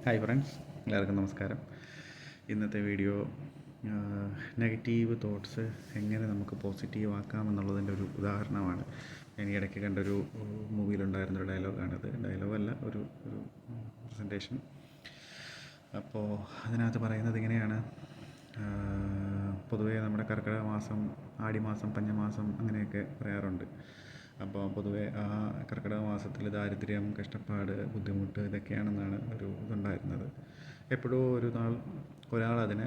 Hi friends, എല്ലാവർക്കും നമസ്കാരം. ഇന്നത്തെ വീഡിയോ നെഗറ്റീവ് തോട്ട്സ് എങ്ങനെ നമുക്ക് പോസിറ്റീവ് ആക്കാമെന്നുള്ളതിൻ്റെ ഒരു ഉദാഹരണമാണ്. ഞാൻ ഈ ഇടയ്ക്ക് കണ്ടൊരു മൂവിയിലുണ്ടായിരുന്നൊരു ഡയലോഗാണിത്. ഡയലോഗല്ല, ഒരു പ്രസൻറ്റേഷൻ. അപ്പോൾ അതിനകത്ത് പറയുന്നത് ഇങ്ങനെയാണ്. പൊതുവേ നമ്മുടെ കർക്കിടക മാസം, ആടിമാസം, പഞ്ഞമാസം അങ്ങനെയൊക്കെ പറയാറുണ്ട്. അപ്പോൾ പൊതുവേ ആ കർക്കിടക മാസത്തിൽ ദാരിദ്ര്യം, കഷ്ടപ്പാട്, ബുദ്ധിമുട്ട് ഇതൊക്കെയാണെന്നാണ് ഒരു ഇതുണ്ടായിരുന്നത്. എപ്പോഴോ ഒരു നാൾ ഒരാളതിനെ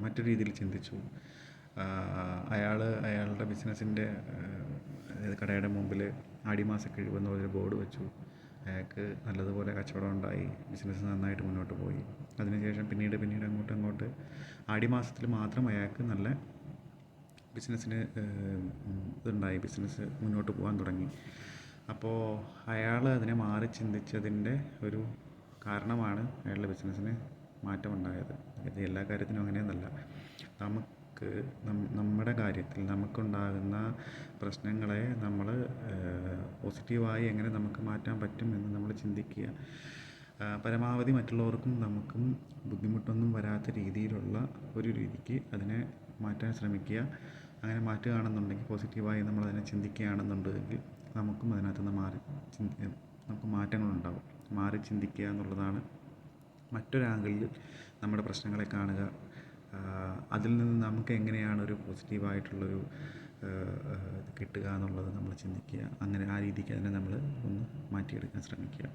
മറ്റൊരു രീതിയിൽ ചിന്തിച്ചു. അയാളുടെ ബിസിനസ്സിൻ്റെ അതായത് കടയുടെ മുമ്പിൽ ആടിമാസ കിഴിവെന്ന് പറഞ്ഞൊരു ബോർഡ് വെച്ചു. അയാൾക്ക് നല്ലതുപോലെ കച്ചവടം ഉണ്ടായി, ബിസിനസ് നന്നായിട്ട് മുന്നോട്ട് പോയി. അതിനുശേഷം പിന്നീട് അങ്ങോട്ട് ആടിമാസത്തിൽ മാത്രം അയാൾക്ക് നല്ല ബിസിനസ്സിന് ഇതുണ്ടായി, ബിസിനസ് മുന്നോട്ട് പോകാൻ തുടങ്ങി. അപ്പോൾ അയാൾ അതിനെ മാറി ചിന്തിച്ചതിൻ്റെ ഒരു കാരണമാണ് അയാളുടെ ബിസിനസ്സിന് മാറ്റമുണ്ടായത്. ഇത് എല്ലാ കാര്യത്തിനും അങ്ങനെയൊന്നല്ല. നമുക്ക് നമ്മുടെ കാര്യത്തിൽ നമുക്കുണ്ടാകുന്ന പ്രശ്നങ്ങളെ നമ്മൾ പോസിറ്റീവായി എങ്ങനെ നമുക്ക് മാറ്റാൻ പറ്റും എന്ന് നമ്മൾ ചിന്തിക്കുക. പരമാവധി മറ്റുള്ളവർക്കും നമുക്കും ബുദ്ധിമുട്ടൊന്നും വരാത്ത രീതിയിലുള്ള ഒരു രീതിക്ക് അതിനെ മാറ്റാൻ ശ്രമിക്കുക. അങ്ങനെ മാറ്റുകയാണെന്നുണ്ടെങ്കിൽ, പോസിറ്റീവായി നമ്മളതിനെ ചിന്തിക്കുകയാണെന്നുണ്ടെങ്കിൽ നമുക്കും അതിനകത്ത് നിന്ന് നമുക്ക് മാറ്റങ്ങളുണ്ടാകും. മാറി ചിന്തിക്കുക എന്നുള്ളതാണ്. മറ്റൊരു ആംഗിളിൽ നമ്മുടെ പ്രശ്നങ്ങളെ കാണുക, അതിൽ നിന്ന് നമുക്ക് എങ്ങനെയാണ് ഒരു പോസിറ്റീവായിട്ടുള്ളൊരു കിട്ടുക എന്നുള്ളത് നമ്മൾ ചിന്തിക്കുക. അങ്ങനെ ആ രീതിക്ക് അതിനെ നമ്മൾ ഒന്ന് മാറ്റിയെടുക്കാൻ ശ്രമിക്കുക.